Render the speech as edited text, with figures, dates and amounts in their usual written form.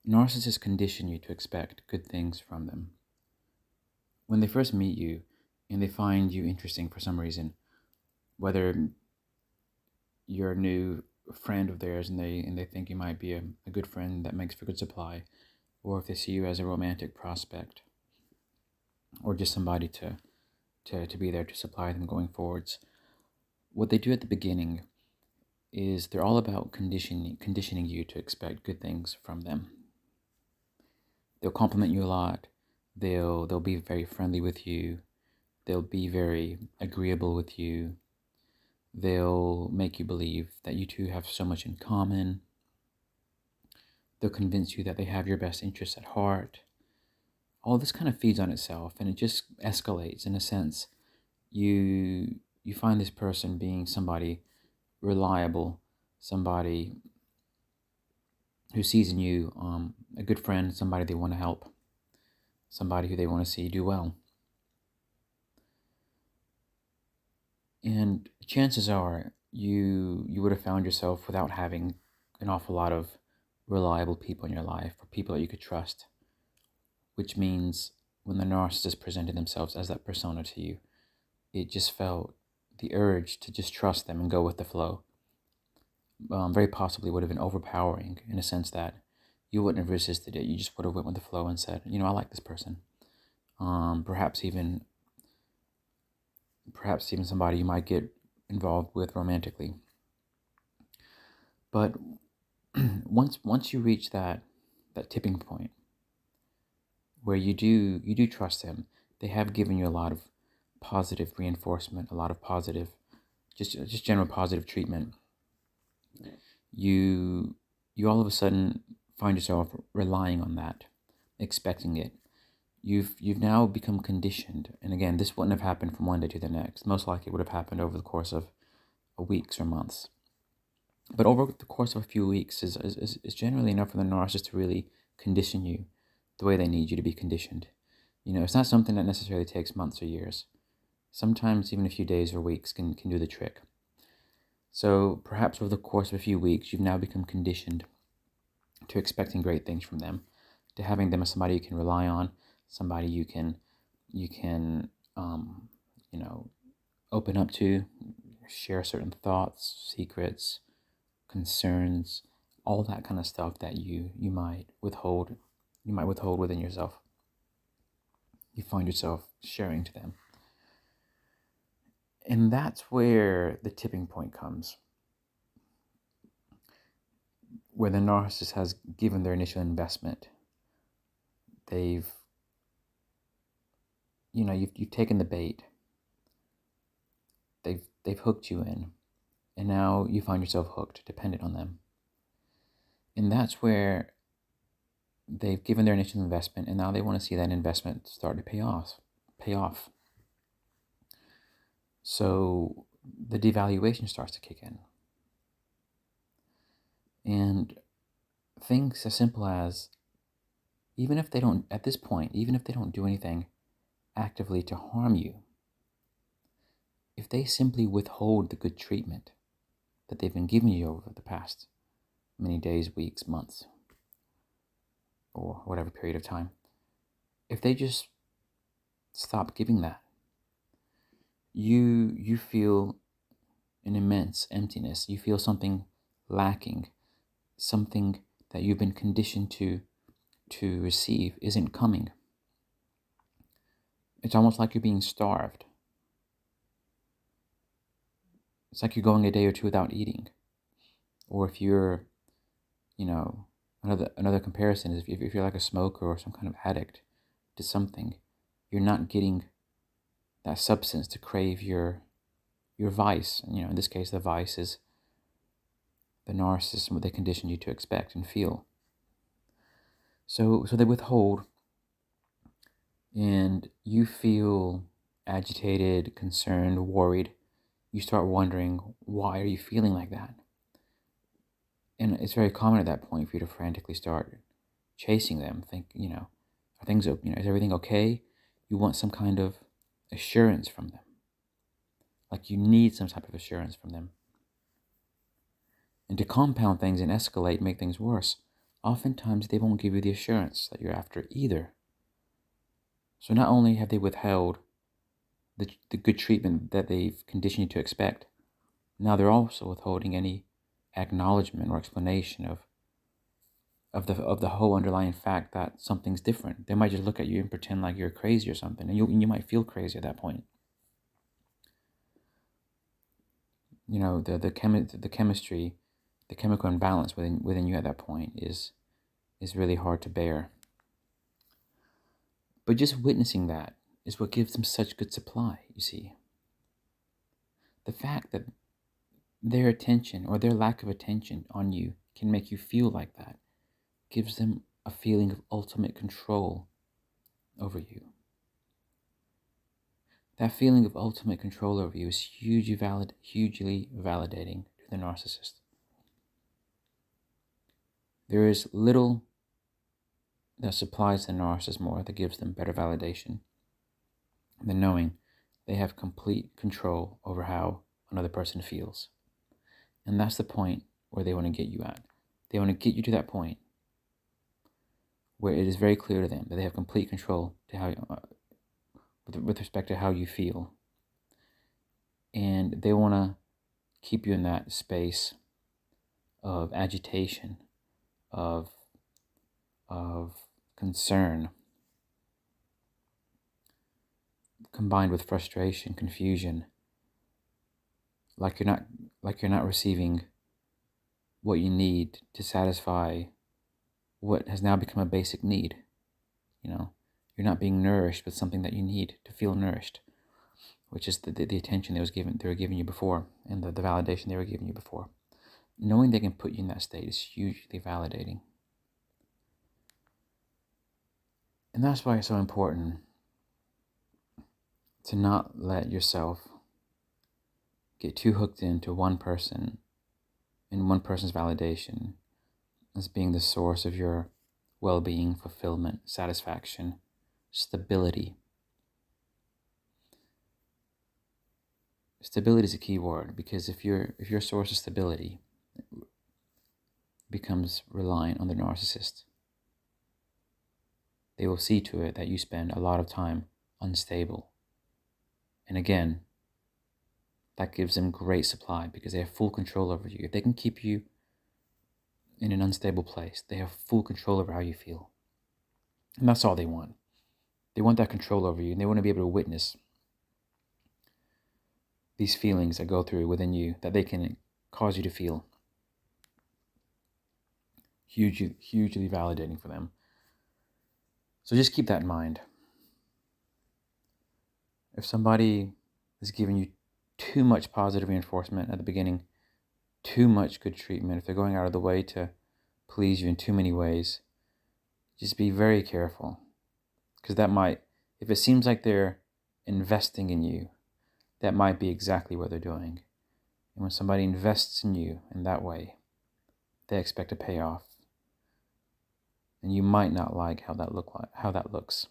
Narcissists condition you to expect good things from them. When they first meet you and they find you interesting for some reason, whether you're a new friend of theirs and they think you might be a good friend that makes for good supply, or if they see you as a romantic prospect, or just somebody to be there to supply them going forwards. What they do at the beginning is they're all about conditioning you to expect good things from them. They'll compliment you a lot. They'll be very friendly with you. They'll be very agreeable with you. They'll make you believe that you two have so much in common. They'll convince you that they have your best interests at heart. All this kind of feeds on itself, and it just escalates in a sense. You find this person being somebody reliable, somebody who sees in you a good friend, somebody they want to help, somebody who they want to see do well. And chances are you would have found yourself without having an awful lot of reliable people in your life, or people that you could trust, which means when the narcissist presented themselves as that persona to you, it just felt the urge to just trust them and go with the flow. Very possibly would have been overpowering in a sense that you wouldn't have resisted it. You just would have went with the flow and said, I like this person. Perhaps even somebody you might get involved with romantically. But once you reach that tipping point where you do trust them, they have given you a lot of positive reinforcement, a lot of positive, just general positive treatment. You all of a sudden find yourself relying on that, expecting it. You've now become conditioned, and again, this wouldn't have happened from one day to the next. Most likely, it would have happened over the course of weeks or months. But over the course of a few weeks is generally enough for the narcissist to really condition you the way they need you to be conditioned. It's not something that necessarily takes months or years. Sometimes even a few days or weeks can do the trick. So perhaps over the course of a few weeks, you've now become conditioned to expecting great things from them, to having them as somebody you can rely on, somebody you can open up to, share certain thoughts, secrets, concerns, all that kind of stuff that you might withhold within yourself. You find yourself sharing to them. And that's where the tipping point comes, where the narcissist has given their initial investment. You've taken the bait. They've hooked you in, and now you find yourself hooked, dependent on them. And that's where they've given their initial investment, and now they want to see that investment start to pay off. So the devaluation starts to kick in. And things as simple as, even if they don't do anything actively to harm you, if they simply withhold the good treatment that they've been giving you over the past many days, weeks, months, or whatever period of time, if they just stop giving that, you feel an immense emptiness. You feel something lacking, something that you've been conditioned to receive isn't coming. It's almost like you're being starved. It's like you're going a day or two without eating. Or if you're, another comparison is if you're like a smoker or some kind of addict to something, you're not getting that substance to crave your vice. And, in this case, the vice is the narcissist and what they condition you to expect and feel. So they withhold, and you feel agitated, concerned, worried. You start wondering, why are you feeling like that? And it's very common at that point for you to frantically start chasing them. Think, are things, is everything okay? You want some kind of assurance from them. Like you need some type of assurance from them. And to compound things and escalate, make things worse, oftentimes they won't give you the assurance that you're after either. So not only have they withheld the good treatment that they've conditioned you to expect, now they're also withholding any acknowledgement or explanation of the whole underlying fact that something's different. They might just look at you and pretend like you're crazy or something, and you might feel crazy at that point. You know, the chemistry, the chemical imbalance within you at that point is really hard to bear. But just witnessing that is what gives them such good supply, you see. The fact that their attention or their lack of attention on you can make you feel like that gives them a feeling of ultimate control over you. That feeling of ultimate control over you is hugely validating to the narcissist. There is little that supplies the narcissist more, that gives them better validation, than knowing they have complete control over how another person feels. And that's the point where they want to get you at. They want to get you to that point where it is very clear to them that they have complete control to how, with respect to how you feel. And they want to keep you in that space of agitation, of concern, combined with frustration, confusion, like you're not receiving what you need to satisfy what has now become a basic need. You know, you're not being nourished with something that you need to feel nourished, which is the attention they were giving you before, and the validation they were giving you before. Knowing they can put you in that state is hugely validating. And that's why it's so important to not let yourself get too hooked into one person and one person's validation as being the source of your well-being, fulfillment, satisfaction, stability. Stability is a key word, because if your source of stability becomes reliant on the narcissist, they will see to it that you spend a lot of time unstable. And again, that gives them great supply because they have full control over you. If they can keep you in an unstable place, they have full control over how you feel. And that's all they want. They want that control over you, and they want to be able to witness these feelings that go through within you that they can cause you to feel. Hugely validating for them. So just keep that in mind. If somebody is giving you too much positive reinforcement at the beginning, too much good treatment, if they're going out of the way to please you in too many ways, just be very careful. Because that might, if it seems like they're investing in you, that might be exactly what they're doing. And when somebody invests in you in that way, they expect a payoff. And you might not like how that looks.